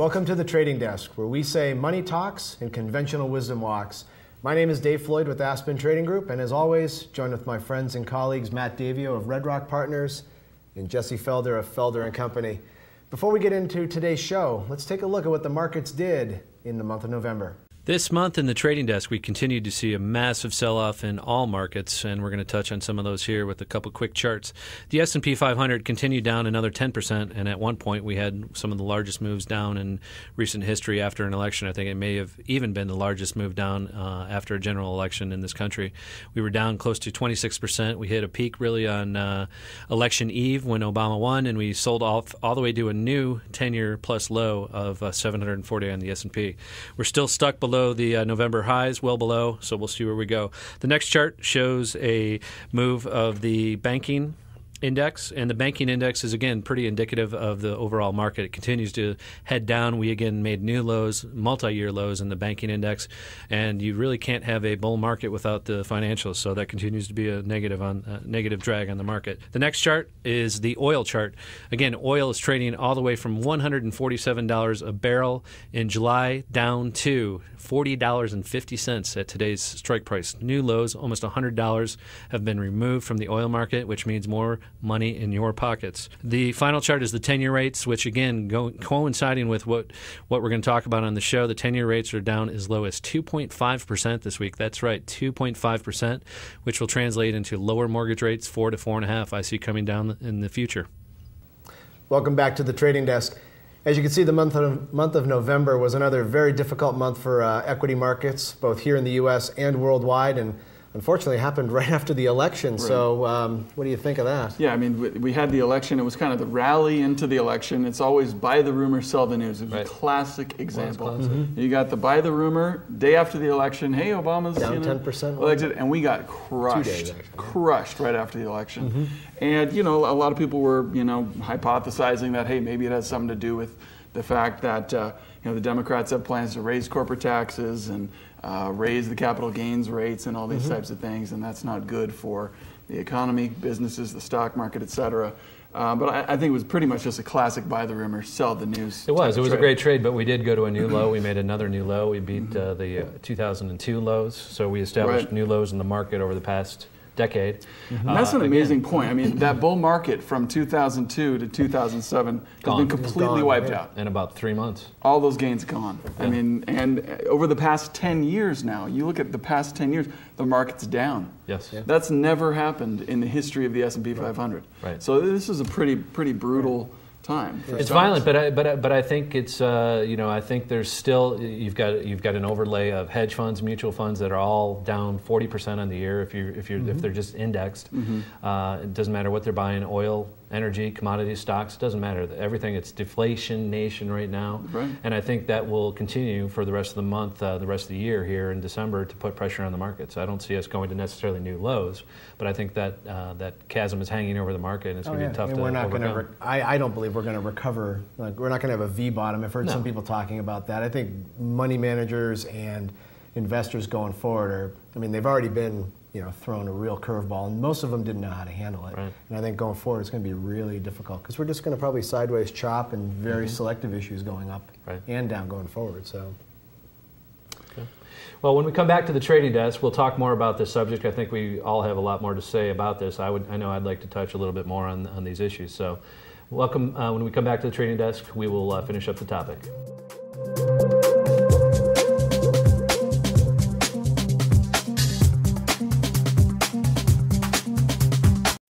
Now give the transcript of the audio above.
Welcome to the Trading Desk, where we say money talks and conventional wisdom walks. My name is Dave Floyd with Aspen Trading Group, and as always, joined with my friends and colleagues Matt Davio of Red Rock Partners and Jesse Felder of Felder & Company. Before we get into today's show, let's take a look at what the markets did in the month of November. This month in the Trading Desk, we continued to see a massive sell-off in all markets, and we're going to touch on some of those here with a couple quick charts. The S&P 500 continued down another 10%, and at one point we had some of the largest moves down in recent history after an election. I think it may have even been the largest move down after a general election in this country. We were down close to 26%. We hit a peak really on election eve when Obama won, and we sold off all the way to a new 10-year plus low of 740 on the S&P. We're still stuck below the November highs, well below, so we'll see where we go. The next chart shows a move of the banking index, and the banking index is, again, pretty indicative of the overall market. It continues to head down. We, again, made new lows, multi-year lows in the banking index, and you really can't have a bull market without the financials, so that continues to be a negative drag on the market. The next chart is the oil chart. Again, oil is trading all the way from $147 a barrel in July down to $40.50 at today's strike price. New lows, almost $100, have been removed from the oil market, which means more money in your pockets. The final chart is the 10-year rates, which, again, coinciding with what we're going to talk about on the show. The 10-year rates are down as low as 2.5% this week. That's right, 2.5%, which will translate into lower mortgage rates, 4 to 4.5%. I see coming down in the future. Welcome back to the Trading Desk. As you can see, the month of November was another very difficult month for equity markets, both here in the U.S. and worldwide, and unfortunately happened right after the election. Right. So what do you think of that? Yeah, I mean, we had the election. It was kind of the rally into the election. It's always buy the rumor, sell the news. It was a classic example. Mm-hmm. You got the buy the rumor, day after the election, hey, Obama's down 10% elected, and we got crushed right after the election. Mm-hmm. And, a lot of people were, hypothesizing that, hey, maybe it has something to do with the fact that, the Democrats have plans to raise corporate taxes and raise the capital gains rates and all these types of things, and that's not good for the economy, businesses, the stock market, et cetera. But I think it was pretty much just a classic buy the rumor, sell the news. It was a great trade, but we did go to a new low. We made another new low. We beat the 2002 lows, so we established new lows in the market over the past decade. Mm-hmm. That's an amazing point. I mean, that bull market from 2002 to 2007 has been completely wiped out. In about 3 months. All those gains gone. Yeah. I mean, and over the past 10 years now, you look at the past 10 years, the market's down. Yes. Yeah. That's never happened in the history of the S&P 500. Right. So this is a pretty brutal time. It's violent, but I think it's I think there's still you've got an overlay of hedge funds, mutual funds that are all down 40% on the year if they're just indexed. It doesn't matter what they're buying, oil, energy, commodity stocks, doesn't matter. Everything, it's deflation nation right now. Right. And I think that will continue for the rest of the month, the rest of the year here in December to put pressure on the markets. I don't see us going to necessarily new lows, but I think that that chasm is hanging over the market, and it's going to be tough to overcome. I don't believe we're going to recover. We're not going to have a V bottom. I've heard some people talking about that. I think money managers and investors going forward they've already been thrown a real curveball, and most of them didn't know how to handle it. Right. And I think going forward it's going to be really difficult because we're just going to probably sideways chop and very selective issues going up and down going forward. So. Okay. Well, when we come back to the Trading Desk, we'll talk more about this subject. I think we all have a lot more to say about this. I know I'd like to touch a little bit more on these issues. So welcome. When we come back to the Trading Desk, we will finish up the topic.